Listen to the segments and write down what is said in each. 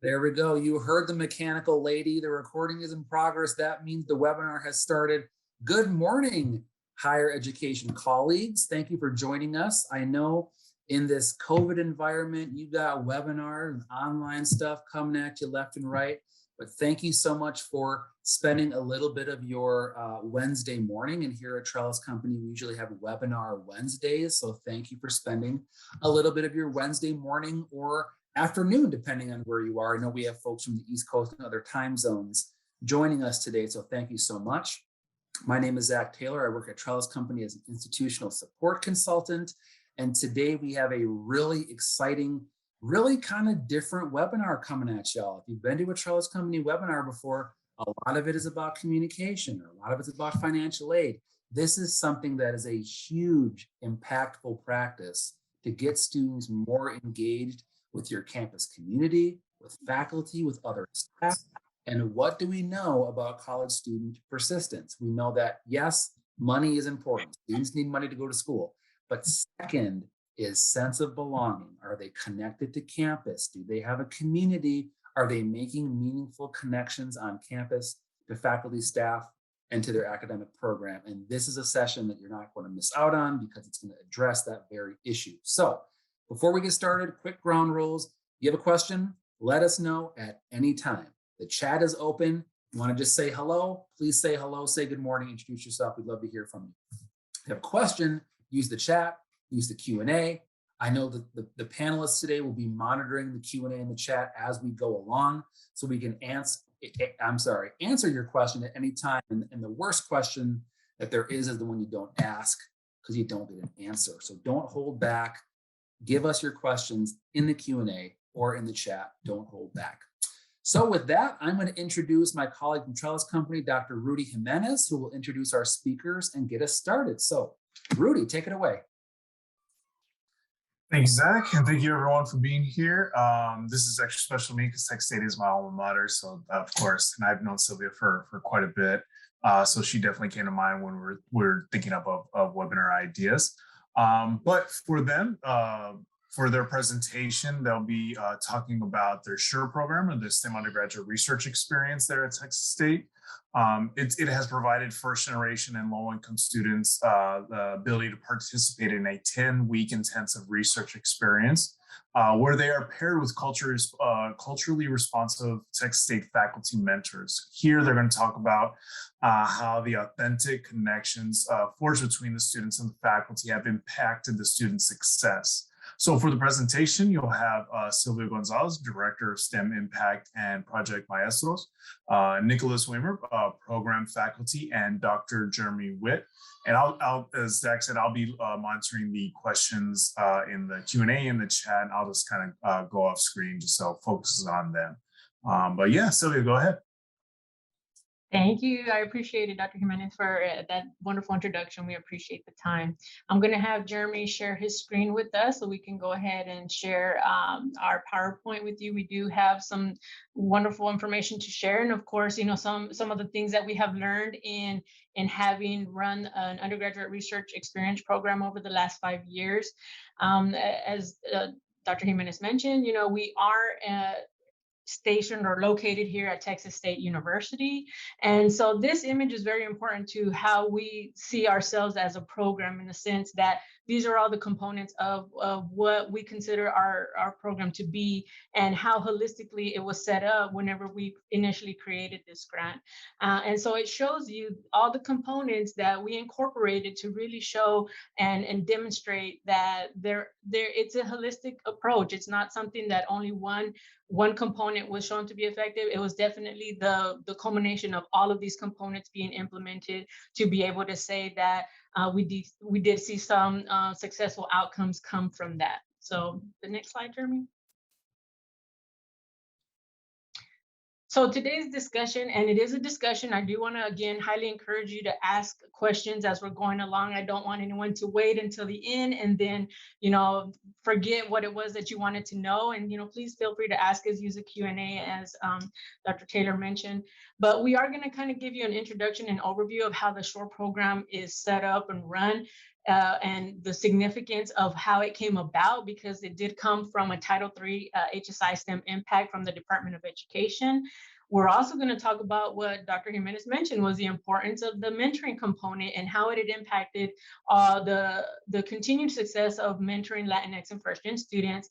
There we go. You heard the mechanical lady. The recording is in progress. That means the webinar has started. Good morning, higher education colleagues. Thank you for joining us. I know in this COVID environment, you got webinar and online stuff coming at you left and right. But thank you so much for spending a little bit of your Wednesday morning. And here at Trellis Company, we usually have webinar Wednesdays. So thank you for spending a little bit of your Wednesday morning or afternoon, depending on where you are. I know we have folks from the East Coast and other time zones joining us today. So thank you so much. My name is Zach Taylor. I work at Trellis Company as an institutional support consultant. And today we have a really exciting, really kind of different webinar coming at y'all. If you've been to a Trellis Company webinar before, a lot of it is about communication, or a lot of it's about financial aid. This is something that is a huge, impactful practice to get students more engaged with your campus community, with faculty, with other staff. And what do we know about college student persistence? We know that, yes, money is important. Students need money to go to school. But second is sense of belonging. Are they connected to campus? Do they have a community? Are they making meaningful connections on campus to faculty, staff, and to their academic program? And this is a session that you're not going to miss out on because it's going to address that very issue. So before we get started, quick ground rules. If you have a question, let us know at any time. The chat is open. You want to just say hello, please say hello, say good morning, introduce yourself. We'd love to hear from you. If you have a question, use the chat, use the Q&A. I know that the panelists today will be monitoring the Q&A in the chat as we go along, so we can answer your question at any time. And the worst question that there is the one you don't ask because you don't get an answer. So don't hold back. Give us your questions in the Q&A or in the chat. Don't hold back. So with that, I'm going to introduce my colleague from Trellis Company, Dr. Rudy Jimenez, who will introduce our speakers and get us started. So Rudy, take it away. Thank you, Zach, and thank you everyone for being here. This is extra special to me because Tech State is my alma mater, so of course, and I've known Sylvia for quite a bit, so she definitely came to mind when we're thinking of webinar ideas. But for them, for their presentation, they'll be talking about their SURE program, or the STEM undergraduate research experience there at Texas State. It has provided first generation and low income students the ability to participate in a 10-week intensive research experience where they are paired with culturally responsive Texas State faculty mentors. Here, they're going to talk about how the authentic connections forged between the students and the faculty have impacted the student success. So for the presentation, you'll have Sylvia Gonzalez, Director of STEM Impact and Project Maestros, Nicholas Wimmer, Program Faculty, and Dr. Jeremy Witt. And as Zach said, I'll be monitoring the questions in the Q&A in the chat, and I'll just kind of go off screen just so it focuses on them. But yeah, Sylvia, go ahead. Thank you. I appreciate it, Dr. Jimenez, for that wonderful introduction. We appreciate the time. I'm going to have Jeremy share his screen with us so we can go ahead and share our PowerPoint with you. We do have some wonderful information to share. And of course, you know, some of the things that we have learned in having run an undergraduate research experience program over the last 5 years. As Dr. Jimenez mentioned, you know, we are stationed or located here at Texas State University. And so this image is very important to how we see ourselves as a program, in the sense that these are all the components of what we consider our program to be, and how holistically it was set up whenever we initially created this grant. And so it shows you all the components that we incorporated to really show and demonstrate that it's a holistic approach. It's not something that only one component was shown to be effective. It was definitely the culmination of all of these components being implemented to be able to say that we did see some successful outcomes come from that. So the next slide, Jeremy. So today's discussion, and it is a discussion, I do want to again highly encourage you to ask questions as we're going along. I don't want anyone to wait until the end and then, you know, forget what it was that you wanted to know. And, you know, please feel free to ask us, use a Q&A as Dr. Taylor mentioned. But we are going to kind of give you an introduction and overview of how the SURE program is set up and run. and the significance of how it came about, because it did come from a Title III HSI STEM impact from the Department of Education. We're also going to talk about what Dr. Jimenez mentioned, was the importance of the mentoring component and how it had impacted the continued success of mentoring Latinx and first-gen students.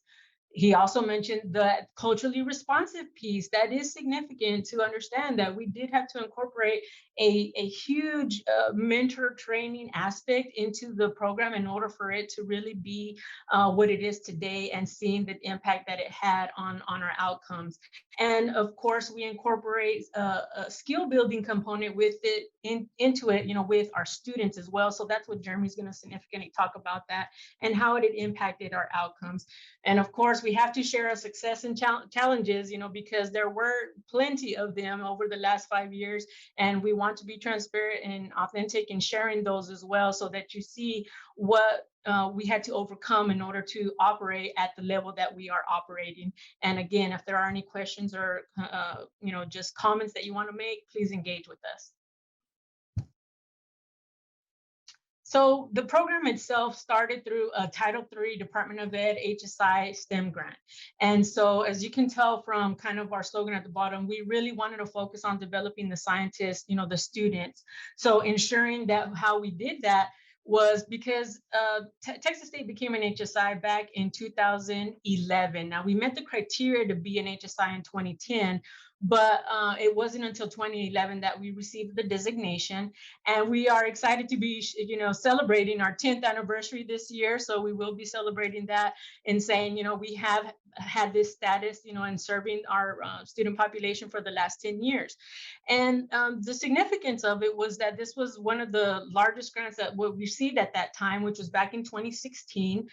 He also mentioned the culturally responsive piece. That is significant to understand, that we did have to incorporate a huge mentor training aspect into the program in order for it to really be what it is today, and seeing the impact that it had on our outcomes. And of course, we incorporate a skill building component with it into it, with our students as well. So that's what Jeremy's going to significantly talk about, that and how it had impacted our outcomes. And of course, we have to share our success and challenges, because there were plenty of them over the last 5 years. And we want to be transparent and authentic in sharing those as well, so that you see what we had to overcome in order to operate at the level that we are operating. And again, if there are any questions or just comments that you want to make, please engage with us. So the program itself started through a Title III Department of Ed HSI STEM grant. And so, as you can tell from kind of our slogan at the bottom, we really wanted to focus on developing the scientists, the students. So ensuring that how we did that was because Texas State became an HSI back in 2011. Now, we met the criteria to be an HSI in 2010, but it wasn't until 2011 that we received the designation. And we are excited to be, celebrating our 10th anniversary this year. So we will be celebrating that and saying, we have had this status, and serving our student population for the last 10 years. And the significance of it was that this was one of the largest grants that we received at that time, which was back in 2016.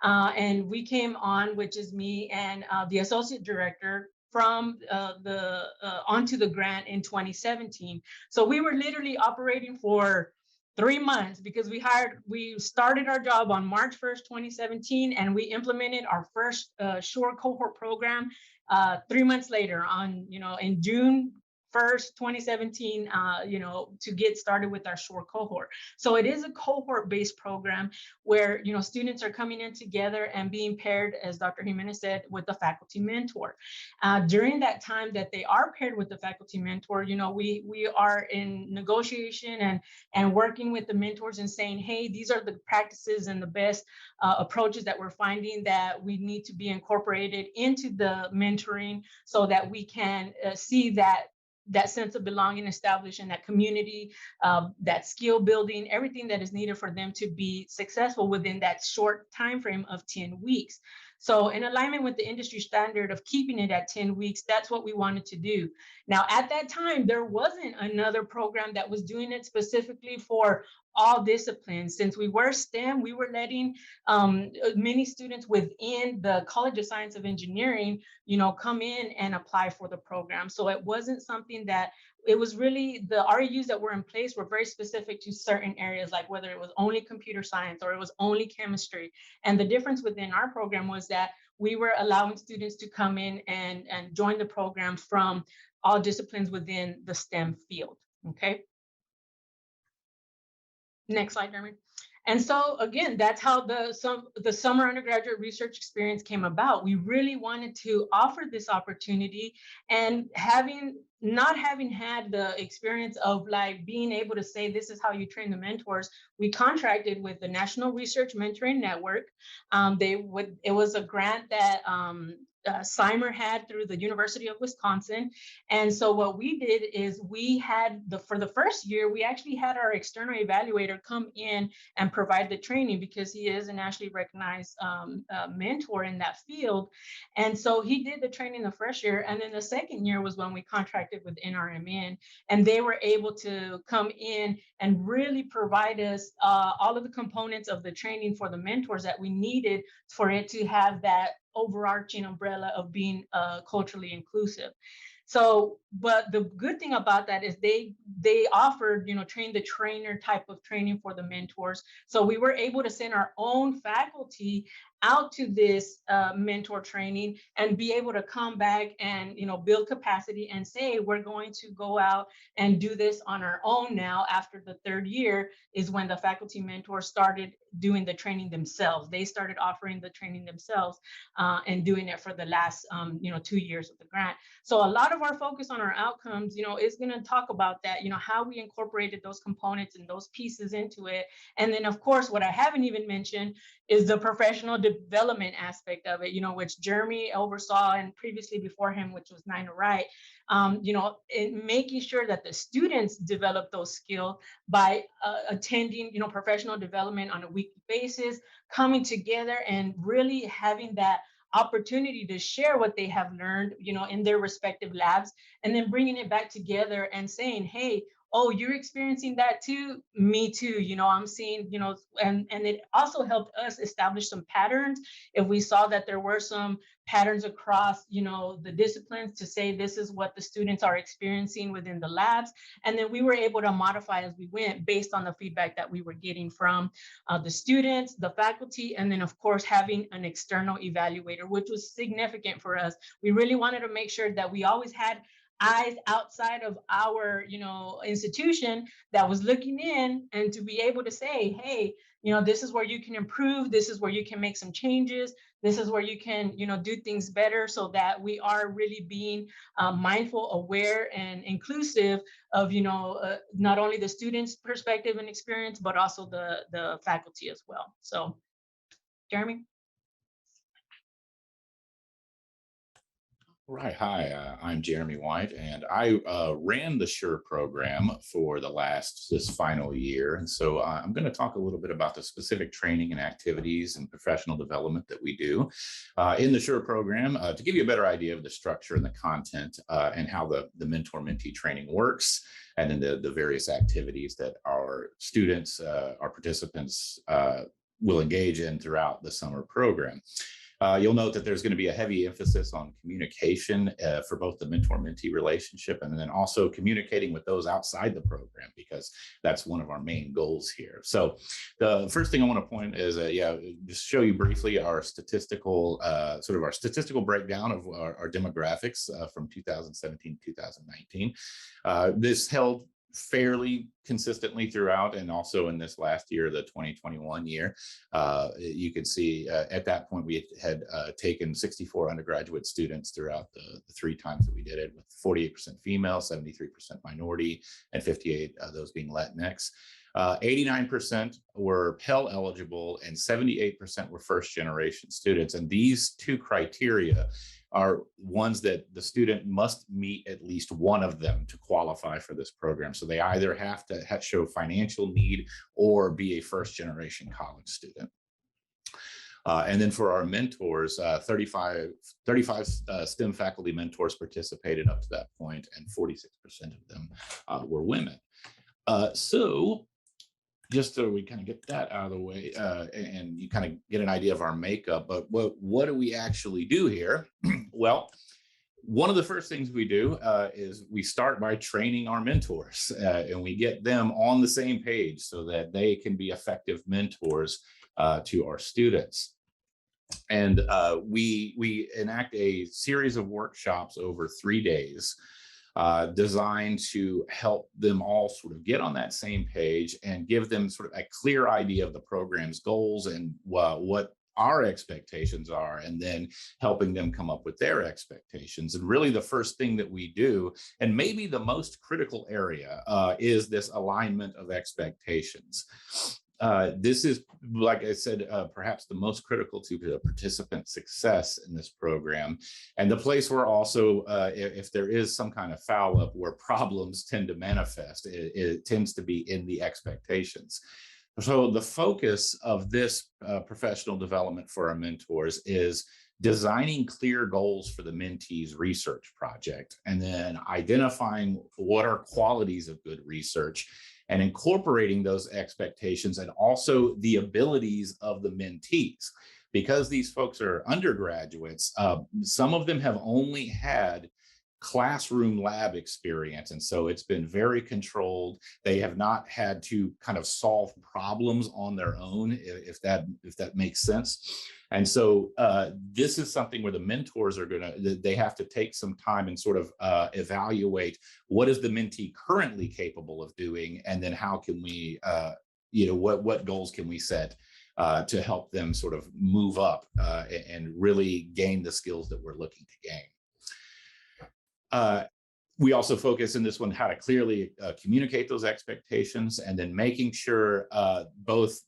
And we came on, which is me and the associate director, from onto the grant in 2017. So we were literally operating for 3 months, because we started our job on March 1st, 2017, and we implemented our first SURE cohort program 3 months later in June 1st, 2017, to get started with our SURE cohort. So it is a cohort-based program where, students are coming in together and being paired, as Dr. Jimenez said, with the faculty mentor. During that time that they are paired with the faculty mentor, we are in negotiation and working with the mentors and saying, hey, these are the practices and the best approaches that we're finding that we need to be incorporated into the mentoring, so that we can see that sense of belonging established in that community, that skill building, everything that is needed for them to be successful within that short time frame of 10 weeks. So in alignment with the industry standard of keeping it at 10 weeks, that's what we wanted to do. Now, at that time, there wasn't another program that was doing it specifically for all disciplines. Since we were STEM, we were letting many students within the College of Science of Engineering, come in and apply for the program. So it wasn't something that, it was really, the REUs that were in place were very specific to certain areas, like whether it was only computer science or it was only chemistry. And the difference within our program was that we were allowing students to come in and join the program from all disciplines within the STEM field, okay? Next slide, Jeremy. And so again, that's how the summer undergraduate research experience came about. We really wanted to offer this opportunity, and not having had the experience of like being able to say, this is how you train the mentors, we contracted with the National Research Mentoring Network. It was a grant that Cymer had through the University of Wisconsin. And so what we did is for the first year, we actually had our external evaluator come in and provide the training, because he is a nationally recognized mentor in that field. And so he did the training the first year. And then the second year was when we contracted with NRMN, and they were able to come in and really provide us all of the components of the training for the mentors that we needed for it to have that overarching umbrella of being culturally inclusive. So, but the good thing about that is they offered, train the trainer type of training for the mentors. So we were able to send our own faculty out to this mentor training and be able to come back and, build capacity and say, we're going to go out and do this on our own now. After the third year is when the faculty mentors started doing the training themselves. They started offering the training themselves and doing it for the last, 2 years of the grant. So a lot of our focus on our outcomes, is going to talk about that, how we incorporated those components and those pieces into it. And then, of course, what I haven't even mentioned is the professional development aspect of it, which Jeremy oversaw, and previously before him, which was Nina Wright, in making sure that the students develop those skills by attending, professional development on a weekly basis, coming together and really having that opportunity to share what they have learned, in their respective labs, and then bringing it back together and saying, hey, oh, you're experiencing that too? Me too. I'm seeing, and it also helped us establish some patterns. If we saw that there were some patterns across, the disciplines, to say this is what the students are experiencing within the labs. And then we were able to modify as we went based on the feedback that we were getting from the students, the faculty, and then of course having an external evaluator, which was significant for us. We really wanted to make sure that we always had eyes outside of our, institution that was looking in, and to be able to say, hey, this is where you can improve, this is where you can make some changes, this is where you can, do things better, so that we are really being mindful, aware, and inclusive of, not only the students' perspective and experience, but also the faculty as well. So, Jeremy? Right. Hi, I'm Jeremy White, and I ran the SURE program for this final year. And so I'm going to talk a little bit about the specific training and activities and professional development that we do in the SURE program to give you a better idea of the structure and the content and how the mentor-mentee training works, and then the various activities that our students, our participants will engage in throughout the summer program. You'll note that there's going to be a heavy emphasis on communication for both the mentor-mentee relationship, and then also communicating with those outside the program, because that's one of our main goals here. So the first thing I want to point is, just show you briefly our statistical, our statistical breakdown of our demographics from 2017 to 2019. This held fairly consistently throughout, and also in this last year, the 2021 year. You could see at that point we had taken 64 undergraduate students throughout the 3 times that we did it, with 48% female, 73% minority, and 58 of those being Latinx. 89% were Pell eligible, and 78% were first generation students. And these 2 criteria are ones that the student must meet at least one of them to qualify for this program. So they either have to show financial need or be a first generation college student. And then for our mentors, 35 STEM faculty mentors participated up to that point, and 46% of them were women. So just so we kind of get that out of the way, and you kind of get an idea of our makeup, but what do we actually do here? Well, one of the first things we do is we start by training our mentors, and we get them on the same page so that they can be effective mentors to our students. And we enact a series of workshops over 3 days designed to help them all sort of get on that same page and give them sort of a clear idea of the program's goals and what our expectations are, and then helping them come up with their expectations. And really the first thing that we do, and maybe the most critical area, is this alignment of expectations. This is, like I said, perhaps the most critical to the participant success in this program, and the place where also, if there is some kind of foul up where problems tend to manifest, it tends to be in the expectations. So the focus of this professional development for our mentors is designing clear goals for the mentee's research project, and then identifying what are qualities of good research, and incorporating those expectations and also the abilities of the mentees. Because these folks are undergraduates, some of them have only had classroom lab experience, and so it's been very controlled. They have not had to kind of solve problems on their own, if that makes sense. And so this is something where the mentors are they have to take some time and sort of evaluate what is the mentee currently capable of doing, and then how can we, what goals can we set to help them sort of move up and really gain the skills that we're looking to gain. We also focus in this one how to clearly communicate those expectations, and then making sure both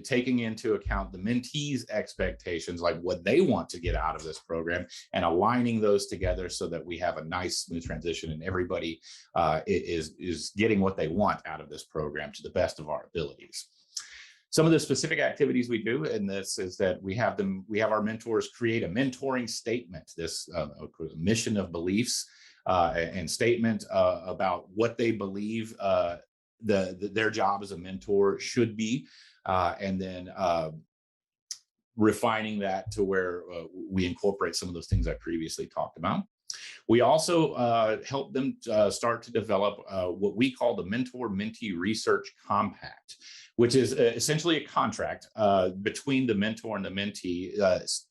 taking into account the mentees' expectations, like what they want to get out of this program, and aligning those together so that we have a nice, smooth transition, and everybody is getting what they want out of this program to the best of our abilities. Some of the specific activities we do in this is that we have our mentors create a mentoring statement, this mission of beliefs, and statement about what they believe their job as a mentor should be, and then refining that to where we incorporate some of those things I previously talked about. We also help them start to develop what we call the Mentor-Mentee Research Compact, which is essentially a contract between the mentor and the mentee,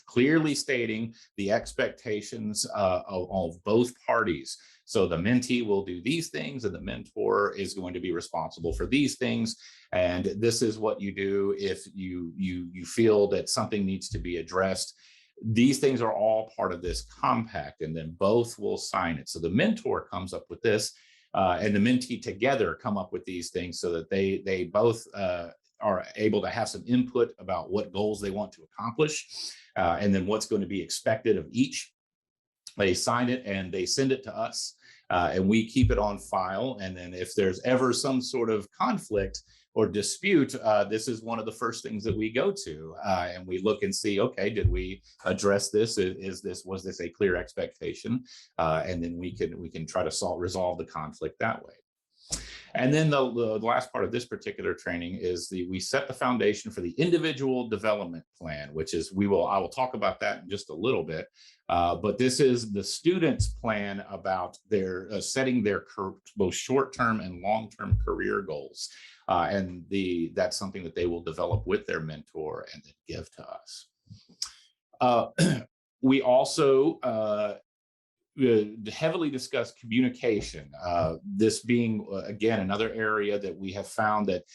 clearly stating the expectations of both parties. So the mentee will do these things, and the mentor is going to be responsible for these things. And this is what you do if you feel that something needs to be addressed. These things are all part of this compact, and then both will sign it. So the mentor comes up with this, and the mentee together come up with these things so that they both are able to have some input about what goals they want to accomplish, and then what's going to be expected of each. They sign it and they send it to us, and we keep it on file. And then if there's ever some sort of conflict or dispute, this is one of the first things that we go to, and we look and see, okay, did we address this? Was this a clear expectation? And then we can try to resolve the conflict that way. And then the last part of this particular training is we set the foundation for the individual development plan, which is I will talk about that in just a little bit. But this is the student's plan about their setting their both short-term and long-term career goals. And that's something that they will develop with their mentor and then give to us. We also heavily discuss communication, this being, again, another area that we have found that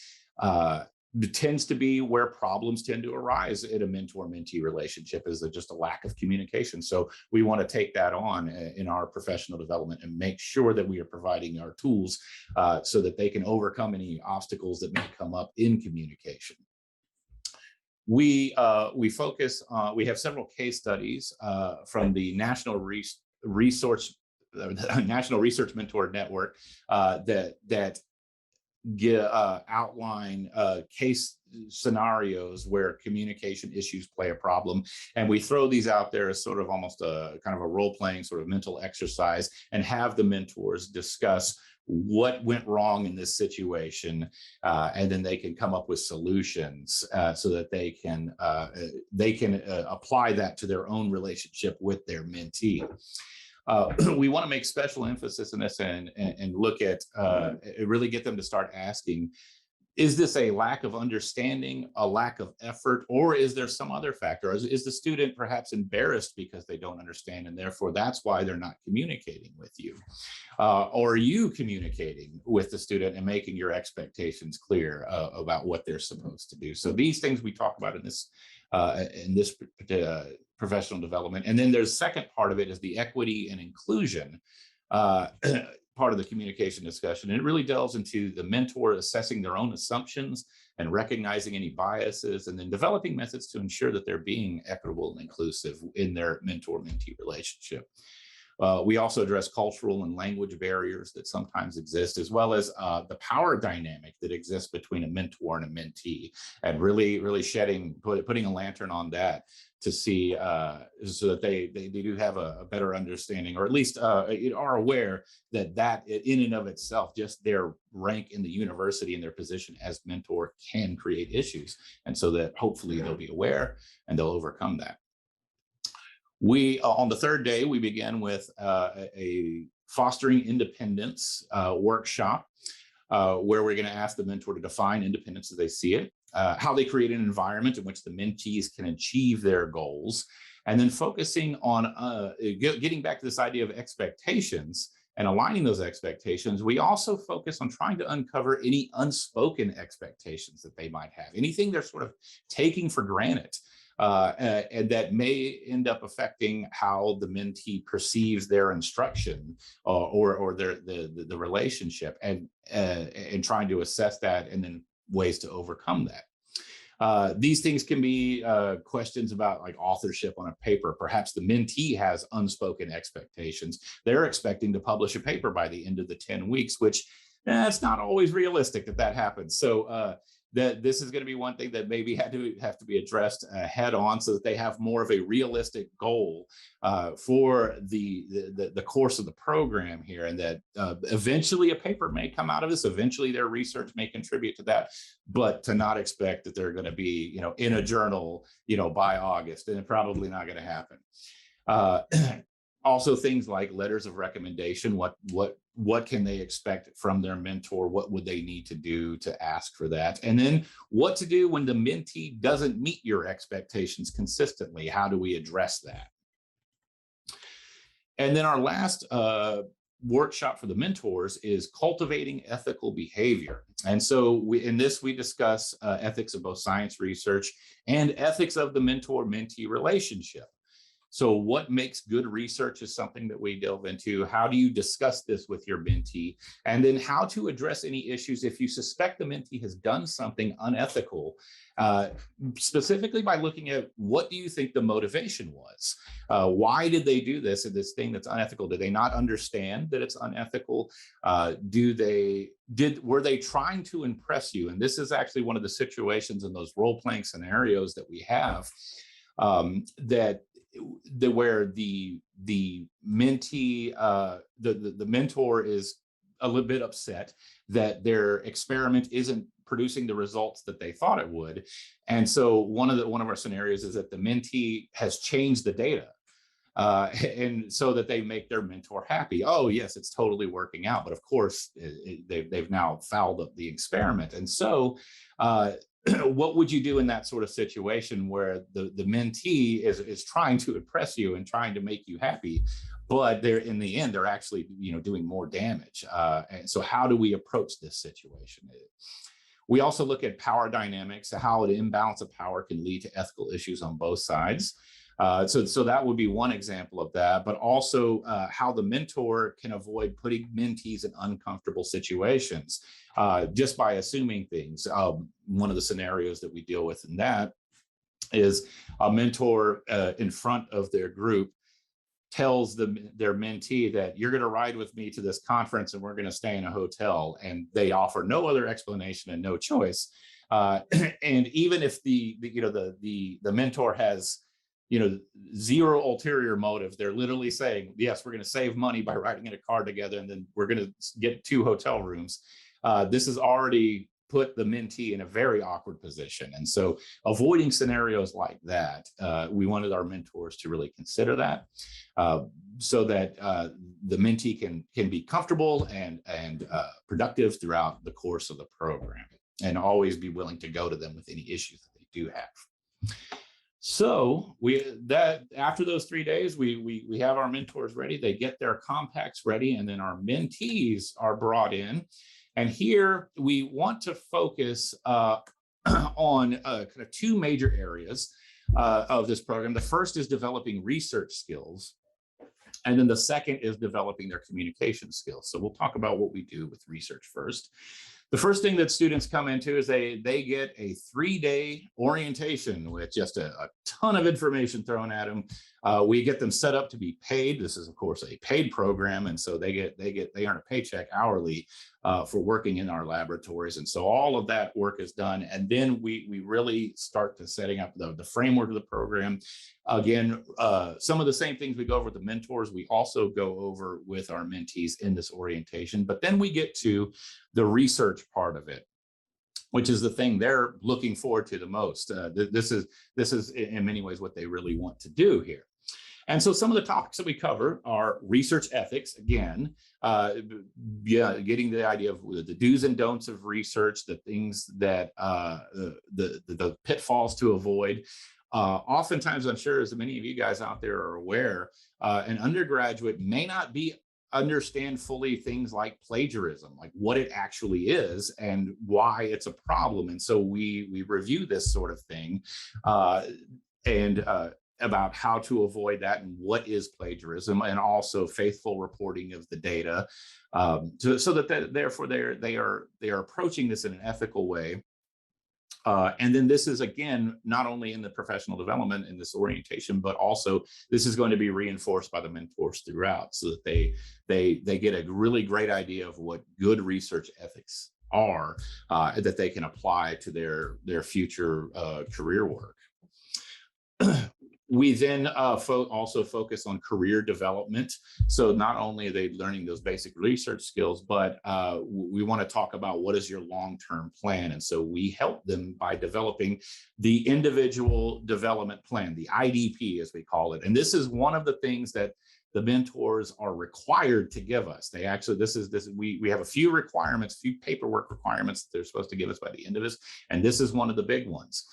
tends to be where problems tend to arise in a mentor-mentee relationship, is just a lack of communication. So we want to take that on in our professional development and make sure that we are providing our tools so that they can overcome any obstacles that may come up in communication. We focus on, we have several case studies from the National Research Mentor Network that outline case scenarios where communication issues play a problem, and we throw these out there as sort of almost a kind of a role-playing sort of mental exercise, and have the mentors discuss what went wrong in this situation, and then they can come up with solutions so that they can apply that to their own relationship with their mentee. We want to make special emphasis in this and look at really get them to start asking, is this a lack of understanding, a lack of effort, or is there some other factor? Is the student perhaps embarrassed because they don't understand, and therefore that's why they're not communicating with you? Or are you communicating with the student and making your expectations clear about what they're supposed to do? So these things we talk about in this professional development. And then there's second part of it is the equity and inclusion part of the communication discussion. And it really delves into the mentor assessing their own assumptions and recognizing any biases, and then developing methods to ensure that they're being equitable and inclusive in their mentor-mentee relationship. We also address cultural and language barriers that sometimes exist, as well as the power dynamic that exists between a mentor and a mentee, and really putting a lantern on that to see so that they do have a better understanding, or at least are aware that in and of itself, just their rank in the university and their position as mentor can create issues. And so that hopefully they'll be aware and they'll overcome that. We, on the third day, we begin with a fostering independence workshop. where we're going to ask the mentor to define independence as they see it, how they create an environment in which the mentees can achieve their goals, and then focusing on getting back to this idea of expectations and aligning those expectations. We also focus on trying to uncover any unspoken expectations that they might have, anything they're sort of taking for granted, and that may end up affecting how the mentee perceives their instruction or the relationship, and trying to assess that and then ways to overcome that. These things can be questions about like authorship on a paper. Perhaps the mentee has unspoken expectations. They're expecting to publish a paper by the end of the 10 weeks, which it's not always realistic that happens. So that this is going to be one thing that maybe have to be addressed head on, so that they have more of a realistic goal for the course of the program here, and that eventually a paper may come out of this. Eventually their research may contribute to that, but to not expect that they're going to be, in a journal, by August, and it's probably not going to happen. Also, things like letters of recommendation. What can they expect from their mentor? What would they need to do to ask for that? And then what to do when the mentee doesn't meet your expectations consistently? How do we address that? And then our last workshop for the mentors is cultivating ethical behavior. And so in this, we discuss ethics of both science research and ethics of the mentor-mentee relationship. So what makes good research is something that we delve into. How do you discuss this with your mentee? And then how to address any issues if you suspect the mentee has done something unethical, specifically by looking at what do you think the motivation was? Why did they do this thing that's unethical? Did they not understand that it's unethical? Were they trying to impress you? And this is actually one of the situations in those role-playing scenarios that we have, where the mentee, the mentor is a little bit upset that their experiment isn't producing the results that they thought it would. And so one of our scenarios is that the mentee has changed the data, and so that they make their mentor happy. Oh yes, it's totally working out, but of course they've now fouled up the experiment. And so what would you do in that sort of situation where the mentee is trying to impress you and trying to make you happy, but they're in the end they're actually doing more damage? And so how do we approach this situation? We also look at power dynamics, how an imbalance of power can lead to ethical issues on both sides. So that would be one example of that, but also how the mentor can avoid putting mentees in uncomfortable situations just by assuming things. One of the scenarios that we deal with in that is a mentor in front of their group tells their mentee that you're going to ride with me to this conference and we're going to stay in a hotel, and they offer no other explanation and no choice. And even if the mentor has zero ulterior motive, they're literally saying, yes, we're going to save money by riding in a car together, and then we're going to get 2 hotel rooms. This has already put the mentee in a very awkward position. And so avoiding scenarios like that, we wanted our mentors to really consider that, so that the mentee can be comfortable and productive throughout the course of the program, and always be willing to go to them with any issues that they do have. So after those 3 days, we have our mentors ready. They get their compacts ready, and then our mentees are brought in. And here we want to focus on kind of 2 major areas of this program. The first is developing research skills, and then the second is developing their communication skills. So we'll talk about what we do with research first. The first thing that students come into is they get a 3-day orientation with just a ton of information thrown at them. We get them set up to be paid. This is, of course, a paid program, and so they earn a paycheck hourly for working in our laboratories. And so all of that work is done, and then we really start to setting up the framework of the program. Again, some of the same things we go over with the mentors, we also go over with our mentees in this orientation. But then we get to the research part of it, which is the thing they're looking forward to the most. This is in many ways what they really want to do here. And so some of the topics that we cover are research ethics, again, getting the idea of the do's and don'ts of research, the things that the pitfalls to avoid. Oftentimes, I'm sure as many of you guys out there are aware, an undergraduate may not understand fully things like plagiarism, like what it actually is and why it's a problem. And so we review this sort of thing, and about how to avoid that and what is plagiarism, and also faithful reporting of the data, so that therefore they are approaching this in an ethical way. And then this is, again, not only in the professional development in this orientation, but also this is going to be reinforced by the mentors throughout, so that they get a really great idea of what good research ethics are, that they can apply to their future career work. We then also focus on career development. So not only are they learning those basic research skills, but we want to talk about what is your long-term plan. And so we help them by developing the individual development plan, the IDP, as we call it. And this is one of the things that the mentors are required to give us. They actually, we have a few requirements, few paperwork requirements that they're supposed to give us by the end of this. And this is one of the big ones.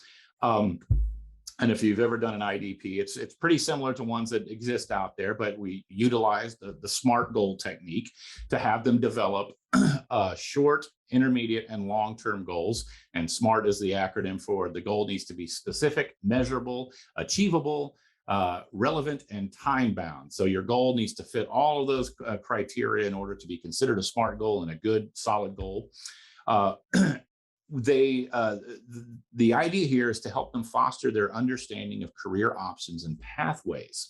And if you've ever done an IDP, it's pretty similar to ones that exist out there, but we utilize the SMART goal technique to have them develop short, intermediate, and long-term goals. And SMART is the acronym for the goal needs to be specific, measurable, achievable, relevant, and time-bound. So your goal needs to fit all of those criteria in order to be considered a SMART goal and a good, solid goal. The idea here is to help them foster their understanding of career options and pathways.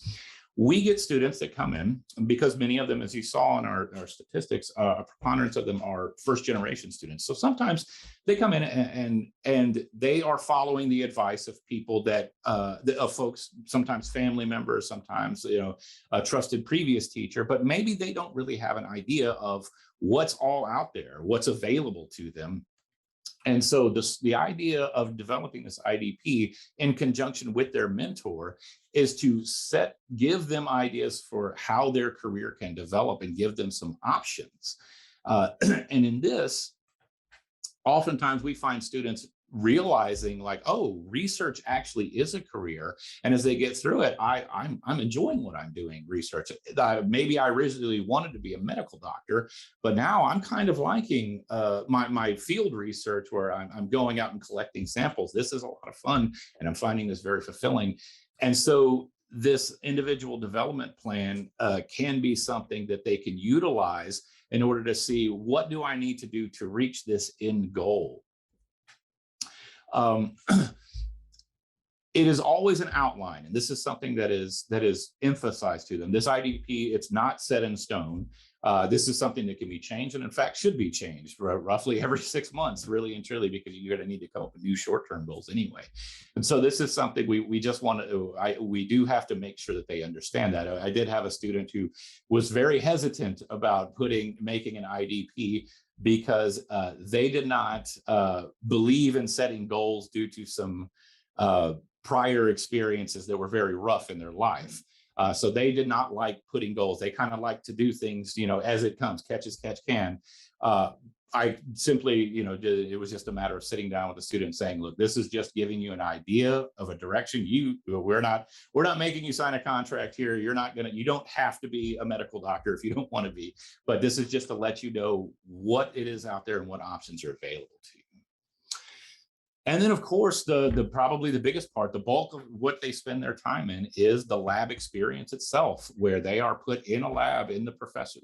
We get students that come in, because many of them, as you saw in our statistics, a preponderance of them are first-generation students. So sometimes they come in and they are following the advice of people of folks, sometimes family members, sometimes a trusted previous teacher, but maybe they don't really have an idea of what's all out there, what's available to them. And so the idea of developing this IDP in conjunction with their mentor is to give them ideas for how their career can develop and give them some options. And in this, oftentimes we find students realizing like, oh, research actually is a career. And as they get through it, I'm enjoying what I'm doing, research. Maybe I originally wanted to be a medical doctor, but now I'm kind of liking my field research, where I'm going out and collecting samples. This is a lot of fun, and I'm finding this very fulfilling. And so this individual development plan can be something that they can utilize in order to see, what do I need to do to reach this end goal? It is always an outline, and this is something that is emphasized to them. This IDP, it's not set in stone. This is something that can be changed, and in fact should be changed roughly every 6 months, really and truly, because you're going to need to come up with new short-term goals anyway. And so this is something we just want to, we do have to make sure that they understand that. I did have a student who was very hesitant about making an IDP, because they did not believe in setting goals due to some prior experiences that were very rough in their life. So they did not like putting goals. They kind of like to do things, as it comes, catch as catch can. I simply, it was just a matter of sitting down with the student and saying, look, this is just giving you an idea of a direction. We're not making you sign a contract here. You don't have to be a medical doctor if you don't want to be, but this is just to let you know what it is out there and what options are available to you. And then, of course, probably the biggest part, the bulk of what they spend their time in, is the lab experience itself, where they are put in a lab in the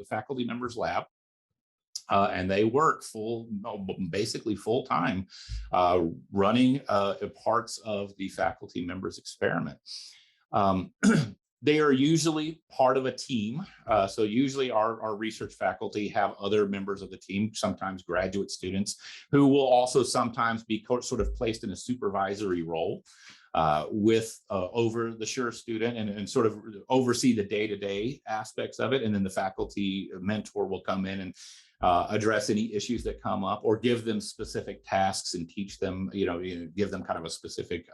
faculty member's lab. And they work basically full time, running parts of the faculty members' experiment. They are usually part of a team. So usually our research faculty have other members of the team, sometimes graduate students, who will also sometimes be sort of placed in a supervisory role over the SURE student, and sort of oversee the day-to-day aspects of it. And then the faculty mentor will come in and address any issues that come up, or give them specific tasks and teach them, give them kind of a specific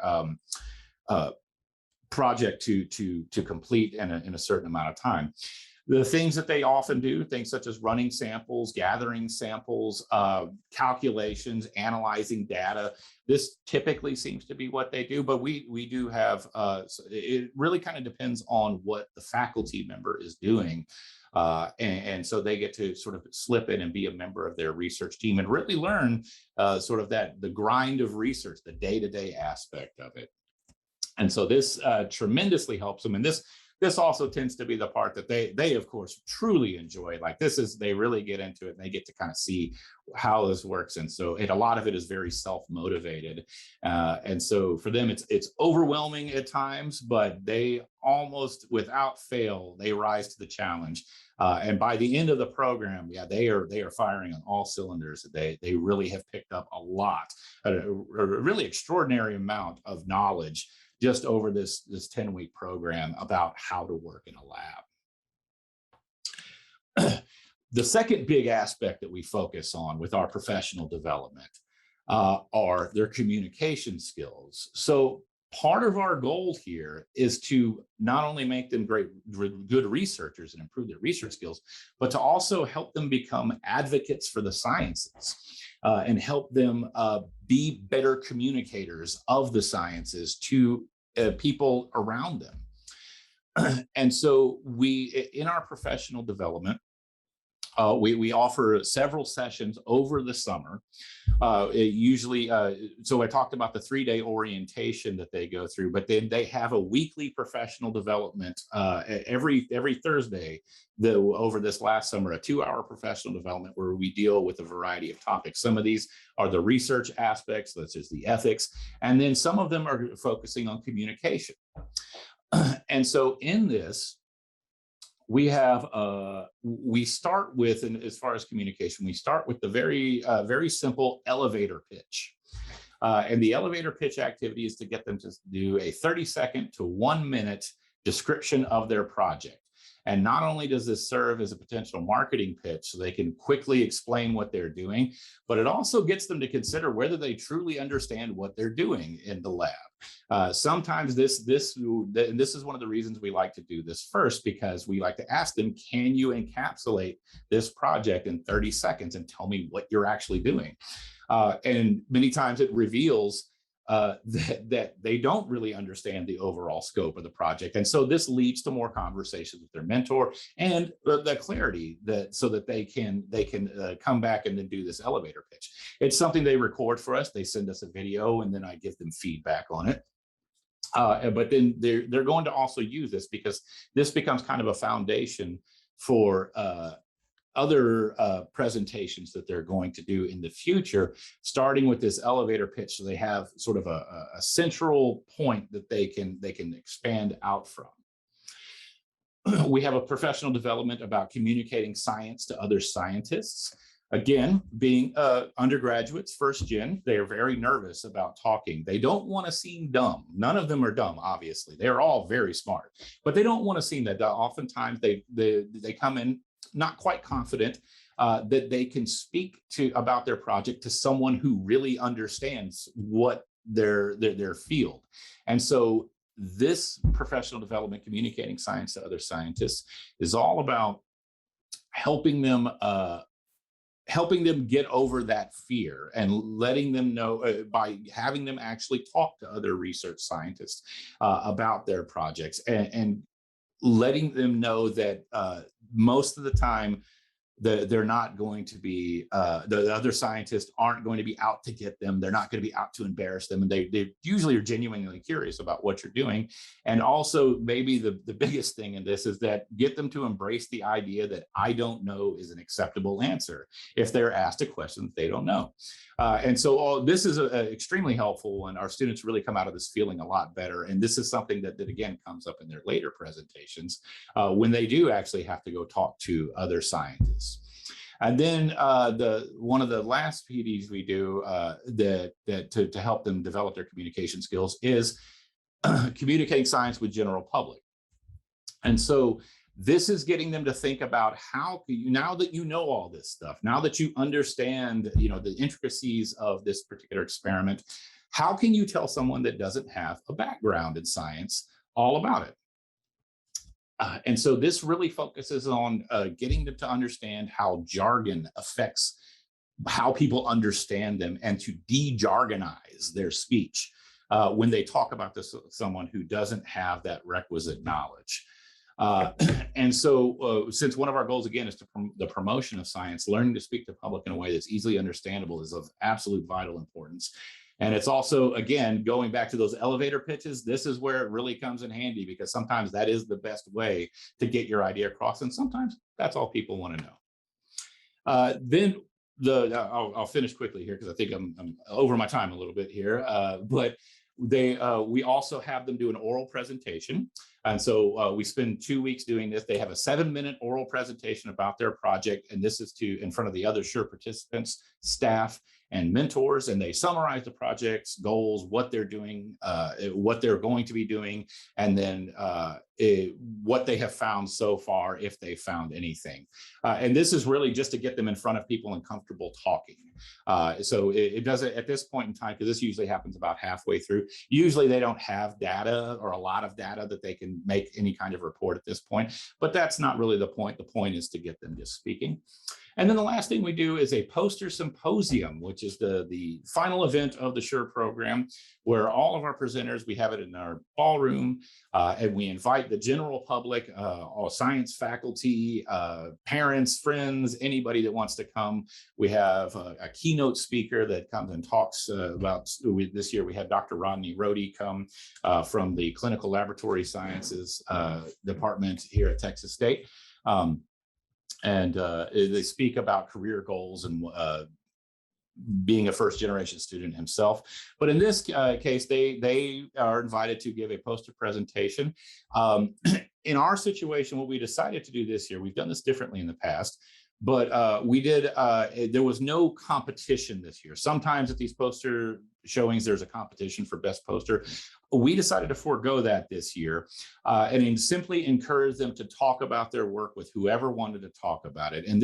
project to complete in a certain amount of time. The things that they often do, things such as running samples, gathering samples, calculations, analyzing data, this typically seems to be what they do, but we do have, it really kind of depends on what the faculty member is doing. And so they get to sort of slip in and be a member of their research team and really learn sort of the grind of research, the day-to-day aspect of it. And so this tremendously helps them. And this also tends to be the part that they of course truly enjoy. Like they really get into it and they get to kind of see how this works. And so a lot of it is very self-motivated. And so for them, it's overwhelming at times, but they almost without fail, they rise to the challenge. And by the end of the program, yeah, they are firing on all cylinders. They really have picked up a lot, a really extraordinary amount of knowledge just over this 10-week program about how to work in a lab. The second big aspect that we focus on with our professional development are their communication skills. So part of our goal here is to not only make them good researchers and improve their research skills, but to also help them become advocates for the sciences and help them be better communicators of the sciences to people around them. And so in our professional development, we offer several sessions over the summer. Usually, so I talked about the 3-day orientation that they go through, but then they have a weekly professional development every Thursday. Over this last summer, a 2-hour professional development where we deal with a variety of topics. Some of these are the research aspects, such as the ethics, and then some of them are focusing on communication. And so in this, we start with, and as far as communication, we start with the very simple elevator pitch. And the elevator pitch activity is to get them to do a 30-second to 1-minute description of their project. And not only does this serve as a potential marketing pitch so they can quickly explain what they're doing, but it also gets them to consider whether they truly understand what they're doing in the lab. Sometimes this is one of the reasons we like to do this first, because we like to ask them, can you encapsulate this project in 30 seconds and tell me what you're actually doing? And many times it reveals that they don't really understand the overall scope of the project. And so this leads to more conversations with their mentor and the clarity so that they can come back and then do this elevator pitch. It's something they record for us. They send us a video and then I give them feedback on it. But then they're going to also use this, because this becomes kind of a foundation for other presentations that they're going to do in the future, starting with this elevator pitch. So they have sort of a central point that they can expand out from. We have a professional development about communicating science to other scientists. Again, being undergraduates, first gen, they are very nervous about talking. They don't want to seem dumb. None of them are dumb, obviously. They're all very smart, but they don't want to seem that. Oftentimes they come in not quite confident that they can speak about their project to someone who really understands what their field. And so this professional development, communicating science to other scientists, is all about helping them get over that fear and letting them know by having them actually talk to other research scientists about their projects and letting them know that most of the time they're not going to be, the other scientists aren't going to be out to get them. They're not going to be out to embarrass them. And they usually are genuinely curious about what you're doing. And also maybe the biggest thing in this is that get them to embrace the idea that I don't know is an acceptable answer if they're asked a question that they don't know. And so this is extremely helpful, and our students really come out of this feeling a lot better. And this is something that again comes up in their later presentations when they do actually have to go talk to other scientists. And then one of the last PDs we do to help them develop their communication skills is communicating science with general public. And so this is getting them to think about how now that you know all this stuff, now that you understand, the intricacies of this particular experiment, how can you tell someone that doesn't have a background in science all about it. And so this really focuses on getting them to understand how jargon affects how people understand them, and to de-jargonize their speech when they talk about this with someone who doesn't have that requisite knowledge. And so since one of our goals, again, is the promotion of science, learning to speak to the public in a way that's easily understandable is of absolute vital importance. And it's also, again, going back to those elevator pitches, this is where it really comes in handy, because sometimes that is the best way to get your idea across. And sometimes that's all people want to know. Then I'll finish quickly here because I think I'm over my time a little bit here, but we also have them do an oral presentation. And so we spend 2 weeks doing this. They have a 7-minute oral presentation about their project. And this is in front of the other SURE participants, staff, and mentors. And they summarize the project's goals, what they're doing, what they're going to be doing, and then what they have found so far, if they found anything. And this is really just to get them in front of people and comfortable talking. So it doesn't, at this point in time, because this usually happens about halfway through, usually they don't have data or a lot of data that they can make any kind of report at this point, but that's not really the point. The point is to get them just speaking. And then the last thing we do is a poster symposium, which is the final event of the SURE program, where all of our presenters, we have it in our ballroom, and we invite the general public, all science faculty, parents, friends, anybody that wants to come. We have a keynote speaker that comes and talks about, this year we had Dr. Rodney Rohde come from the Clinical Laboratory Sciences Department here at Texas State. And they speak about career goals and being a first-generation student himself. But in this case, they are invited to give a poster presentation. In our situation, what we decided to do this year, we've done this differently in the past, but there was no competition this year. Sometimes at these poster showings, there's a competition for best poster. We decided to forego that this year and simply encourage them to talk about their work with whoever wanted to talk about it. And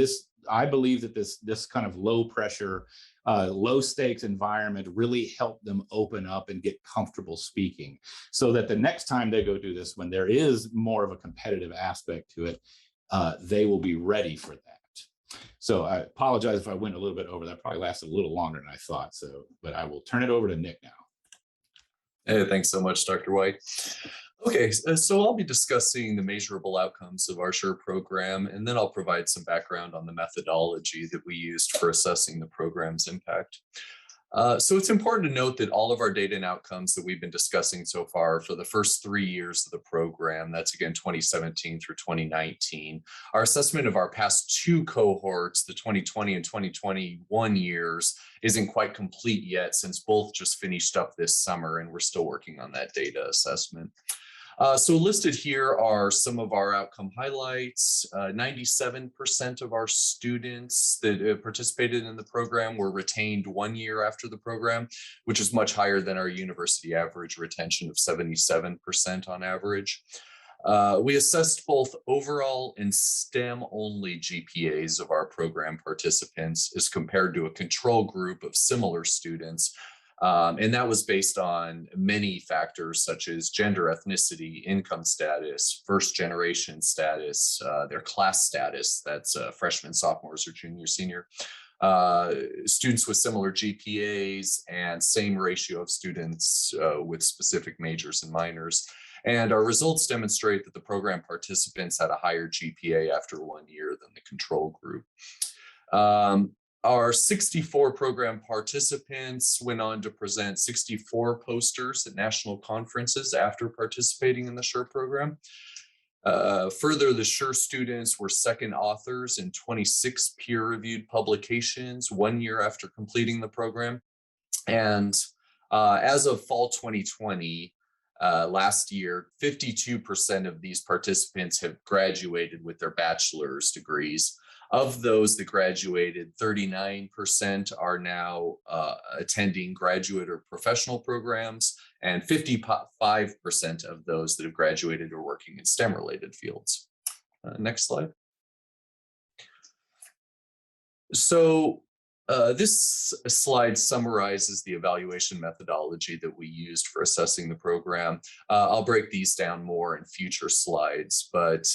I believe that this kind of low pressure, low stakes environment really helped them open up and get comfortable speaking, so that the next time they go do this, when there is more of a competitive aspect to it, they will be ready for that. So I apologize if I went a little bit over. That probably lasted a little longer than I thought. But I will turn it over to Nick now. Hey, thanks so much, Dr. White. Okay, so I'll be discussing the measurable outcomes of our SURE program, and then I'll provide some background on the methodology that we used for assessing the program's impact. So it's important to note that all of our data and outcomes that we've been discussing so far for the first 3 years of the program, that's again 2017 through 2019, our assessment of our past 2 cohorts, the 2020 and 2021 years, isn't quite complete yet, since both just finished up this summer and we're still working on that data assessment. So listed here are some of our outcome highlights. 97% of our students that participated in the program were retained 1 year after the program, which is much higher than our university average retention of 77% on average. We assessed both overall and STEM-only GPAs of our program participants as compared to a control group of similar students. And that was based on many factors such as gender, ethnicity, income status, first generation status, their class status, that's freshmen, sophomores, or junior, senior, students with similar GPAs, and same ratio of students with specific majors and minors. And our results demonstrate that the program participants had a higher GPA after 1 year than the control group. Our 64 program participants went on to present 64 posters at national conferences after participating in the SURE program. Further, the SURE students were second authors in 26 peer-reviewed publications 1 year after completing the program. And as of fall 2020, last year, 52% of these participants have graduated with their bachelor's degrees. Of those that graduated, 39% are now attending graduate or professional programs, and 55% of those that have graduated are working in STEM-related fields. Next slide. So This slide summarizes the evaluation methodology that we used for assessing the program. I'll break these down more in future slides, but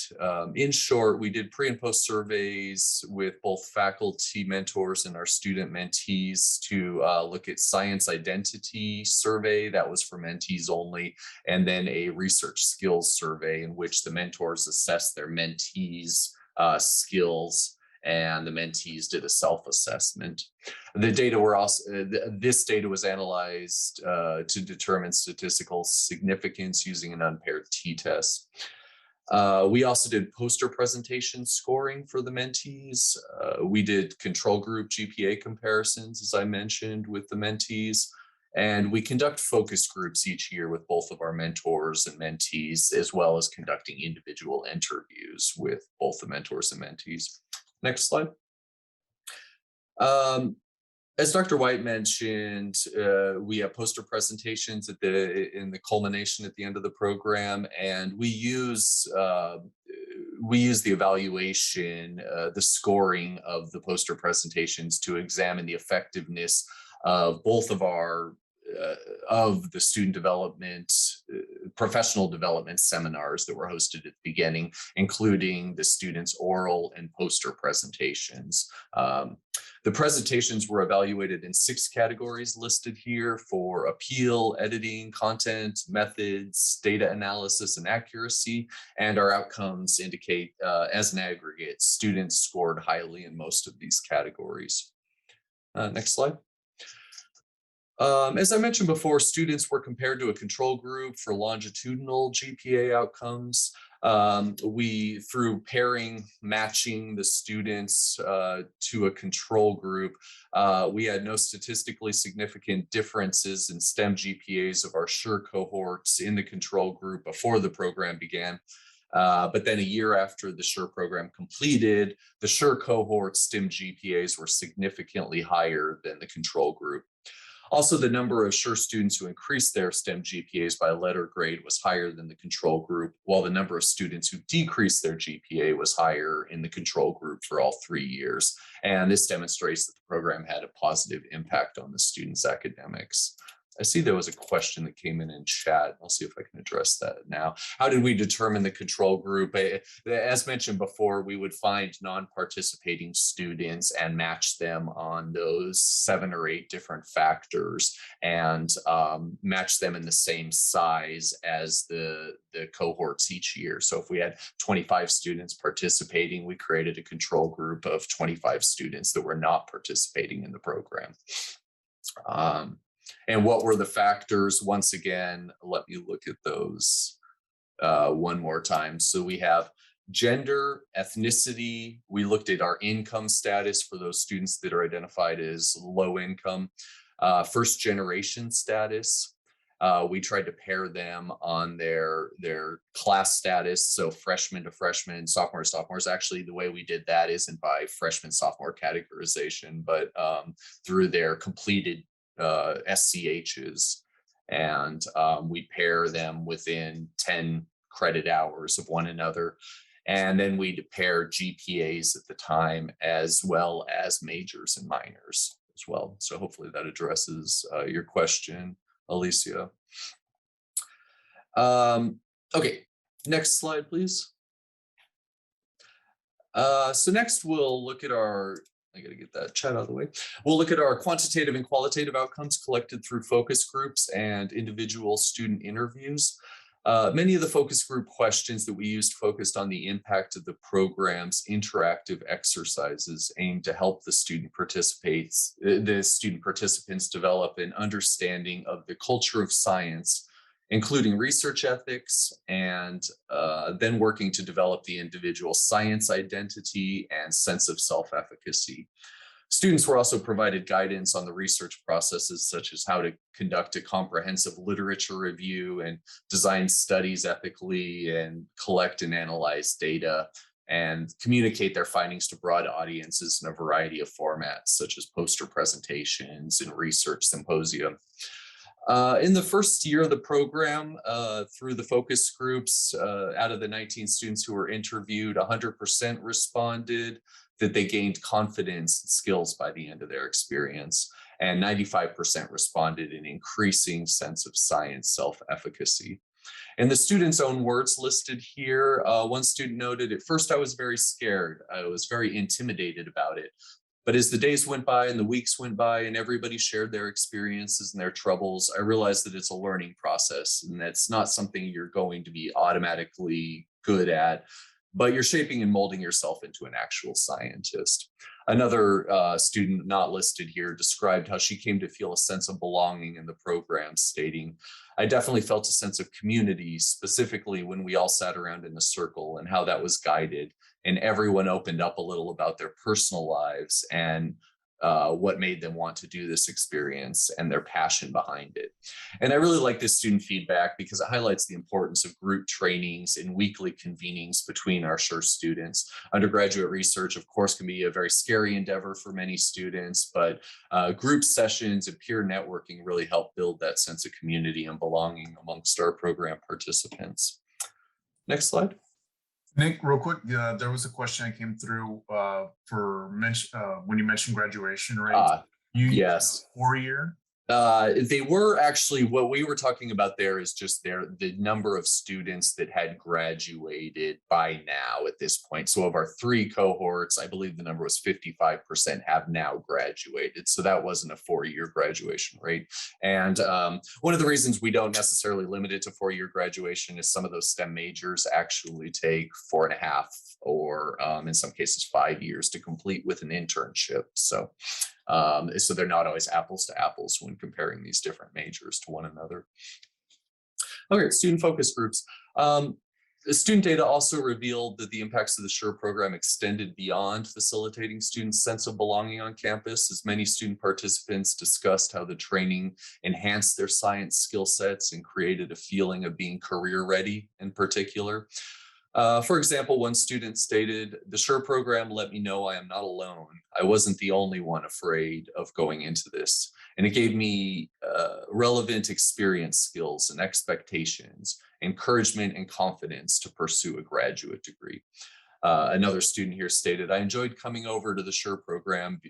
in short, we did pre and post surveys with both faculty mentors and our student mentees to look at science identity survey, that was for mentees only, and then a research skills survey in which the mentors assessed their mentees' skills, and the mentees did a self-assessment. The data were also, this data was analyzed to determine statistical significance using an unpaired t-test. We also did poster presentation scoring for the mentees. We did control group GPA comparisons, as I mentioned, with the mentees. And we conduct focus groups each year with both of our mentors and mentees, as well as conducting individual interviews with both the mentors and mentees. Next slide. As Dr. White mentioned, we have poster presentations in the culmination at the end of the program, and we use the evaluation, the scoring of the poster presentations to examine the effectiveness of both of the student development, professional development seminars that were hosted at the beginning, including the students' oral and poster presentations. The presentations were evaluated in 6 categories listed here for appeal, editing, content, methods, data analysis, and accuracy. And our outcomes indicate, as an aggregate, students scored highly in most of these categories. Next slide. As I mentioned before, students were compared to a control group for longitudinal GPA outcomes. Through pairing, matching the students to a control group, we had no statistically significant differences in STEM GPAs of our SURE cohorts in the control group before the program began. But then a year after the SURE program completed, the SURE cohort STEM GPAs were significantly higher than the control group. Also, the number of SURE students who increased their STEM GPAs by a letter grade was higher than the control group, while the number of students who decreased their GPA was higher in the control group for all 3 years. And this demonstrates that the program had a positive impact on the students' academics. I see there was a question that came in chat. I'll see if I can address that now. How did we determine the control group? As mentioned before, we would find non-participating students and match them on those 7 or 8 different factors and match them in the same size as the cohorts each year. So if we had 25 students participating, we created a control group of 25 students that were not participating in the program. And what were the factors? Once again, let me look at those one more time. So we have gender, ethnicity. We looked at our income status for those students that are identified as low income. First generation status. We tried to pair them on their class status. So freshman to freshman, sophomore to sophomores. Actually, the way we did that isn't by freshman, sophomore categorization, but through their completed SCHs, and we pair them within 10 credit hours of one another. And then we'd pair GPAs at the time, as well as majors and minors as well. So hopefully that addresses your question, Alicia. Okay, next slide, please. So next we'll look at I gotta get that chat out of the way. We'll look at our quantitative and qualitative outcomes collected through focus groups and individual student interviews. Many of the focus group questions that we used focused on the impact of the program's interactive exercises aimed to help the student participants develop an understanding of the culture of science, including research ethics, and then working to develop the individual science identity and sense of self-efficacy. Students were also provided guidance on the research processes, such as how to conduct a comprehensive literature review and design studies ethically and collect and analyze data and communicate their findings to broad audiences in a variety of formats, such as poster presentations and research symposia. In the first year of the program, through the focus groups, out of the 19 students who were interviewed, 100% responded that they gained confidence and skills by the end of their experience. And 95% responded an increasing sense of science self-efficacy. In the students' own words listed here, one student noted, "At first I was very scared. I was very intimidated about it. But as the days went by and the weeks went by and everybody shared their experiences and their troubles, I realized that it's a learning process and that's not something you're going to be automatically good at, but you're shaping and molding yourself into an actual scientist." Another student not listed here described how she came to feel a sense of belonging in the program, stating, "I definitely felt a sense of community, specifically when we all sat around in a circle and how that was guided. And everyone opened up a little about their personal lives and what made them want to do this experience and their passion behind it." And I really like this student feedback because it highlights the importance of group trainings and weekly convenings between our SURE students. Undergraduate research, of course, can be a very scary endeavor for many students, but group sessions and peer networking really help build that sense of community and belonging amongst our program participants. Next slide. Nick, real quick, there was a question that came through for when you mentioned graduation rate. Yes. 4-year? They were actually, what we were talking about there is just the number of students that had graduated by now at this point. So of our 3 cohorts, I believe the number was 55% have now graduated. So that wasn't a 4-year graduation rate. And one of the reasons we don't necessarily limit it to 4-year graduation is some of those STEM majors actually take 4.5 or in some cases 5 years to complete with an internship. So they're not always apples to apples when comparing these different majors to one another. Okay, student focus groups. The student data also revealed that the impacts of the SURE program extended beyond facilitating students' sense of belonging on campus, as many student participants discussed how the training enhanced their science skill sets and created a feeling of being career ready in particular. For example, one student stated, "The SURE program let me know I am not alone. I wasn't the only one afraid of going into this. And it gave me relevant experience skills and expectations, encouragement and confidence to pursue a graduate degree." Another student here stated, "I enjoyed coming over to the SURE program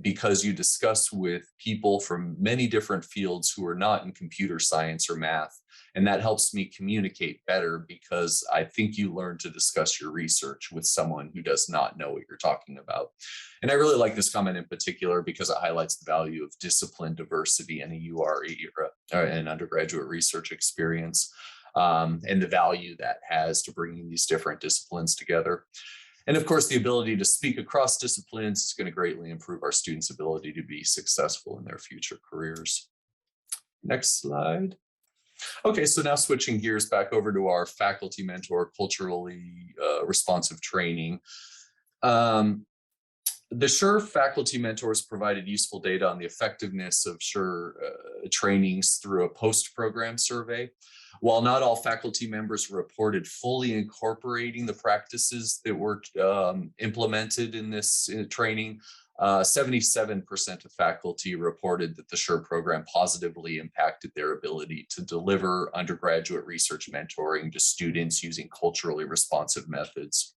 because you discuss with people from many different fields who are not in computer science or math. And that helps me communicate better because I think you learn to discuss your research with someone who does not know what you're talking about." And I really like this comment in particular because it highlights the value of discipline diversity in a URE or an undergraduate research experience, and the value that has to bringing these different disciplines together. And of course, the ability to speak across disciplines is going to greatly improve our students' ability to be successful in their future careers. Next slide. Okay, so now switching gears back over to our faculty mentor, culturally responsive training. The SURE faculty mentors provided useful data on the effectiveness of SURE trainings through a post-program survey. While not all faculty members reported fully incorporating the practices that were implemented in this training, 77% of faculty reported that the SURE program positively impacted their ability to deliver undergraduate research mentoring to students using culturally responsive methods.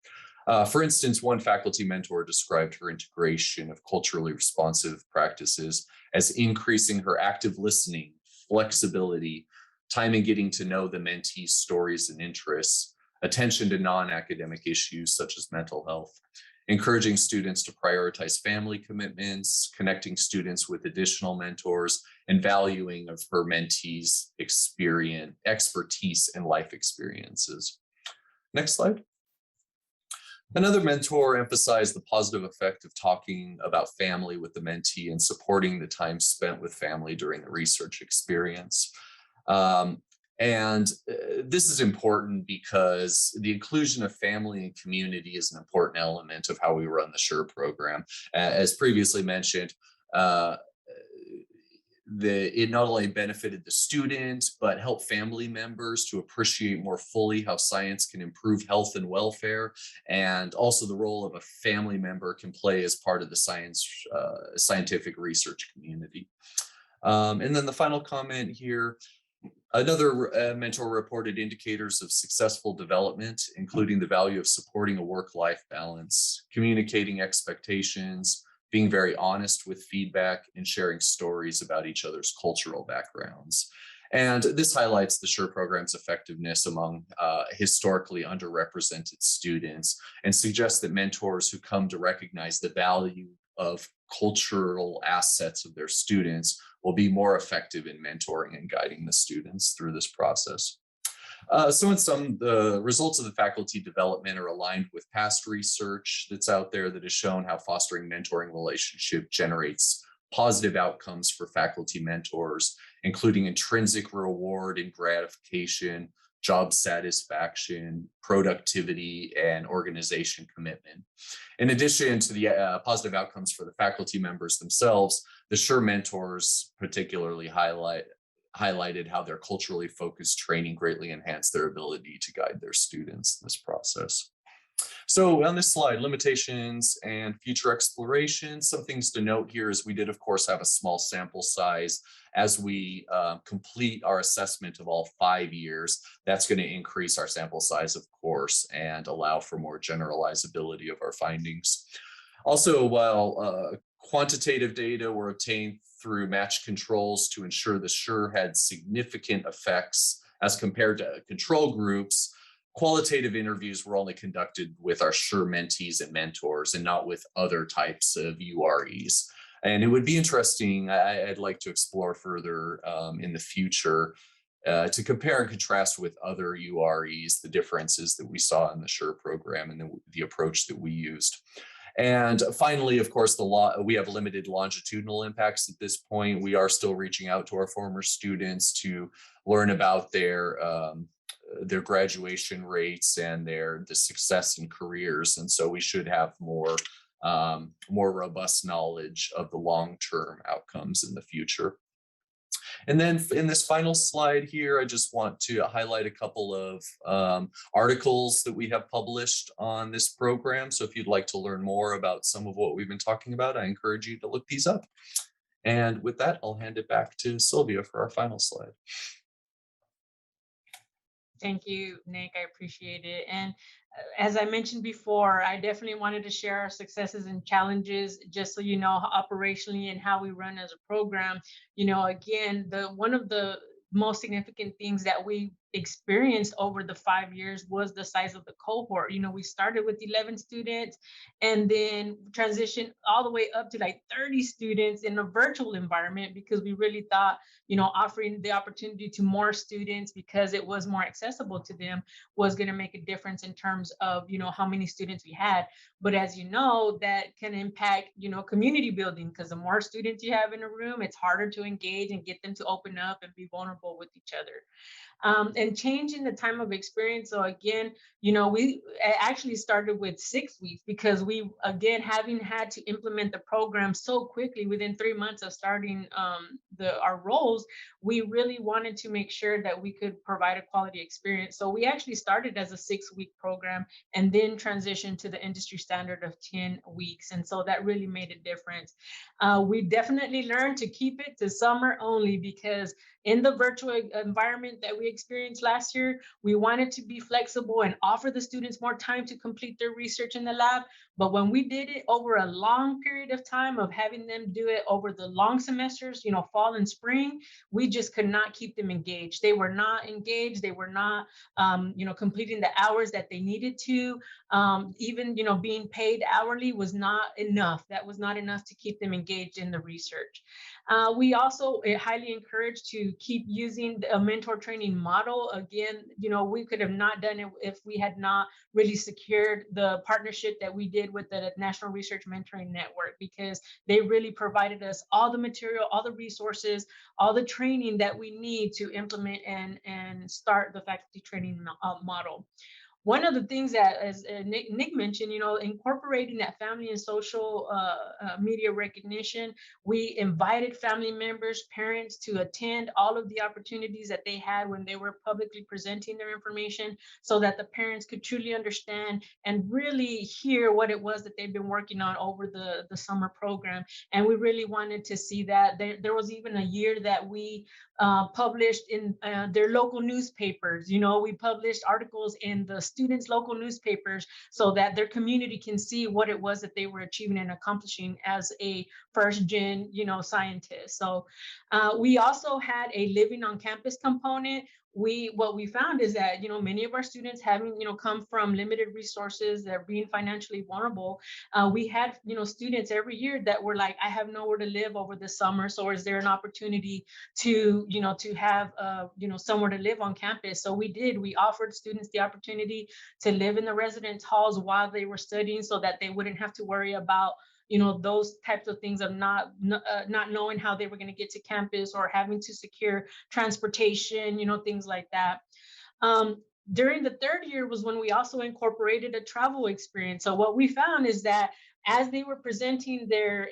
For instance, one faculty mentor described her integration of culturally responsive practices as increasing her active listening, flexibility, time in getting to know the mentee's stories and interests, attention to non-academic issues such as mental health, encouraging students to prioritize family commitments, connecting students with additional mentors, and valuing of her mentees' experience, expertise, and life experiences. Next slide. Another mentor emphasized the positive effect of talking about family with the mentee and supporting the time spent with family during the research experience. This is important because the inclusion of family and community is an important element of how we run the SURE program. As previously mentioned, it not only benefited the student, but helped family members to appreciate more fully how science can improve health and welfare, and also the role of a family member can play as part of the scientific research community. And then the final comment here, Another mentor reported indicators of successful development, including the value of supporting a work-life balance, communicating expectations, being very honest with feedback, and sharing stories about each other's cultural backgrounds. And this highlights the SURE program's effectiveness among historically underrepresented students and suggests that mentors who come to recognize the value of cultural assets of their students will be more effective in mentoring and guiding the students through this process. So in sum, the results of the faculty development are aligned with past research that's out there that has shown how fostering mentoring relationship generates positive outcomes for faculty mentors, including intrinsic reward and gratification, job satisfaction, productivity, and organization commitment. In addition to the positive outcomes for the faculty members themselves, the SURE mentors particularly highlighted how their culturally focused training greatly enhanced their ability to guide their students in this process. So on this slide, limitations and future exploration, some things to note here is we did, of course, have a small sample size as we complete our assessment of all 5 years. That's going to increase our sample size, of course, and allow for more generalizability of our findings. Also, while quantitative data were obtained through matched controls to ensure the SURE had significant effects as compared to control groups, qualitative interviews were only conducted with our SURE mentees and mentors and not with other types of UREs. And it would be interesting, I'd like to explore further in the future to compare and contrast with other UREs, the differences that we saw in the SURE program and the approach that we used. And finally, of course, we have limited longitudinal impacts at this point. We are still reaching out to our former students to learn about their graduation rates and the success in careers. And so we should have more robust knowledge of the long-term outcomes in the future. And then in this final slide here, I just want to highlight a couple of articles that we have published on this program. So if you'd like to learn more about some of what we've been talking about, I encourage you to look these up. And with that, I'll hand it back to Sylvia for our final slide. Thank you, Nick. I appreciate it. And as I mentioned before, I definitely wanted to share our successes and challenges, just so you know operationally and how we run as a program. Again, one of the most significant things that we experienced over the 5 years was the size of the cohort. We started with 11 students and then transitioned all the way up to like 30 students in a virtual environment, because we really thought, offering the opportunity to more students because it was more accessible to them was going to make a difference in terms of, how many students we had. But as you know, that can impact, community building, because the more students you have in a room, it's harder to engage and get them to open up and be vulnerable with each other. And changing the time of experience. So again, we actually started with 6 weeks because we, again, having had to implement the program so quickly within 3 months of starting our roles, we really wanted to make sure that we could provide a quality experience. So we actually started as a 6-week program and then transitioned to the industry standard of 10 weeks. And so that really made a difference. We definitely learned to keep it to summer only, because in the virtual environment that we experienced last year, we wanted to be flexible and offer the students more time to complete their research in the lab. But when we did it over a long period of time of having them do it over the long semesters, fall and spring, we just could not keep them engaged. They were not engaged. They were not, completing the hours that they needed to. Even, being paid hourly was not enough. That was not enough to keep them engaged in the research. We also highly encourage to keep using a mentor training model. Again, we could have not done it if we had not really secured the partnership that we did with the National Research Mentoring Network, because they really provided us all the material, all the resources, all the training that we need to implement and start the faculty training model. One of the things that, as Nick mentioned, incorporating that family and social media recognition, we invited family members, parents to attend all of the opportunities that they had when they were publicly presenting their information, so that the parents could truly understand and really hear what it was that they've been working on over the summer program. And we really wanted to see that. There was even a year that we published in their local newspapers. You know, we published articles in the students' local newspapers so that their community can see what it was that they were achieving and accomplishing as a first gen, you know, scientist. So we also had a living on campus component. What we found is that, you know, many of our students having, you know, come from limited resources, they're being financially vulnerable. We had, you know, students every year that were like, I have nowhere to live over the summer. So is there an opportunity to, you know, to have, you know, somewhere to live on campus? So we offered students the opportunity to live in the residence halls while they were studying so that they wouldn't have to worry about, you know, those types of things of not knowing how they were going to get to campus or having to secure transportation, you know, things like that. During the third year was when we also incorporated a travel experience. So what we found is that as they were presenting their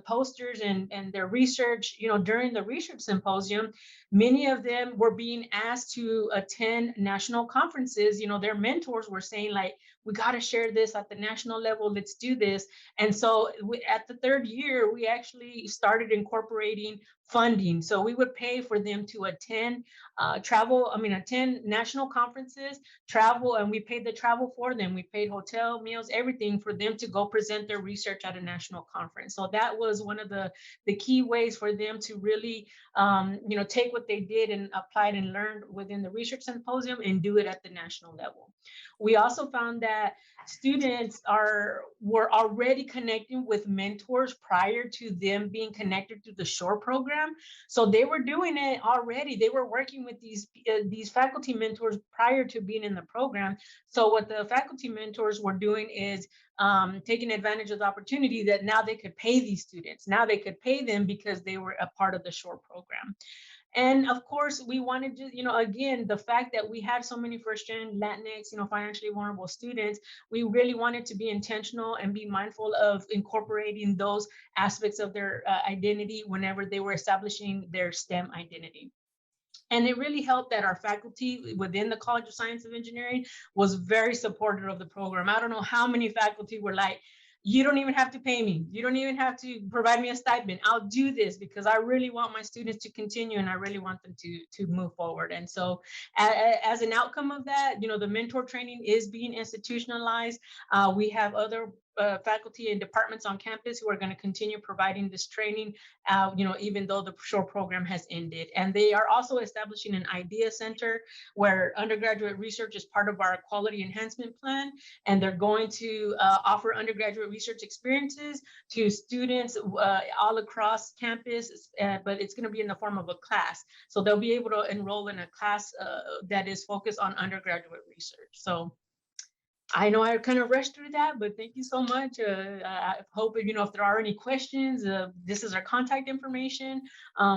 posters and their research, you know, during the research symposium, many of them were being asked to attend national conferences. You know, their mentors were saying like, we got to share this at the national level, let's do this. And so at the third year, we actually started incorporating funding. So we would pay for them to attend attend national conferences, travel, and we paid the travel for them. We paid hotel, meals, everything for them to go present their research at a national conference. So that was one of the key ways for them to really, you know, take what they did and applied and learned within the research symposium and do it at the national level. We also found that students were already connecting with mentors prior to them being connected to the SHORE program. So they were doing it already. They were working with these faculty mentors prior to being in the program. So what the faculty mentors were doing is taking advantage of the opportunity that now they could pay these students. Now they could pay them because they were a part of the SHORE program. And of course, we wanted to, you know, again, the fact that we had so many first-gen Latinx, you know, financially vulnerable students, we really wanted to be intentional and be mindful of incorporating those aspects of their identity whenever they were establishing their STEM identity. And it really helped that our faculty within the College of Science and Engineering was very supportive of the program. I don't know how many faculty were like, you don't even have to pay me. You don't even have to provide me a stipend. I'll do this because I really want my students to continue and I really want them to move forward. And so as an outcome of that, you know, the mentor training is being institutionalized. We have other faculty and departments on campus who are going to continue providing this training, you know, even though the SHORE program has ended. And they are also establishing an idea center where undergraduate research is part of our quality enhancement plan. And they're going to offer undergraduate research experiences to students all across campus, but it's going to be in the form of a class. So they'll be able to enroll in a class that is focused on undergraduate research. So I know I kind of rushed through that, but thank you so much. I hope, you know, if there are any questions, this is our contact information.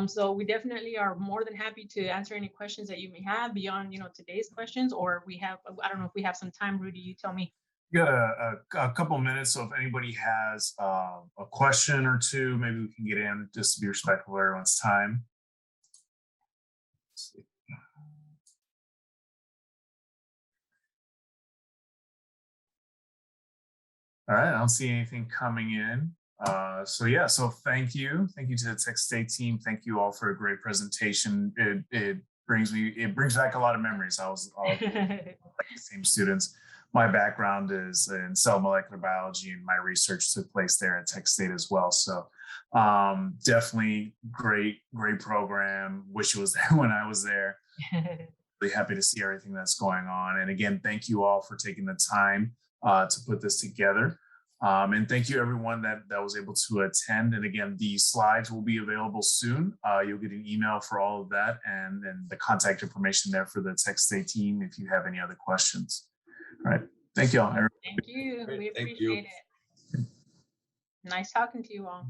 So we definitely are more than happy to answer any questions that you may have beyond, you know, today's questions, or we have, I don't know if we have some time, Rudy, you tell me. We got a couple minutes, so if anybody has a question or two, maybe we can get in just to be respectful of everyone's time. Let's see. All right, I don't see anything coming in. So thank you to the Tech State team. Thank you all for a great presentation. It brings back a lot of memories. I was like the same students. My background is in cell molecular biology, and my research took place there at Tech State as well. So definitely great program. Wish it was there when I was there. Really happy to see everything that's going on. And again, thank you all for taking the time to put this together. And thank you everyone that was able to attend. And again, the slides will be available soon. You'll get an email for all of that and the contact information there for the Tech State team if you have any other questions. All right. Thank you all. Thank you. We appreciate it. Nice talking to you all.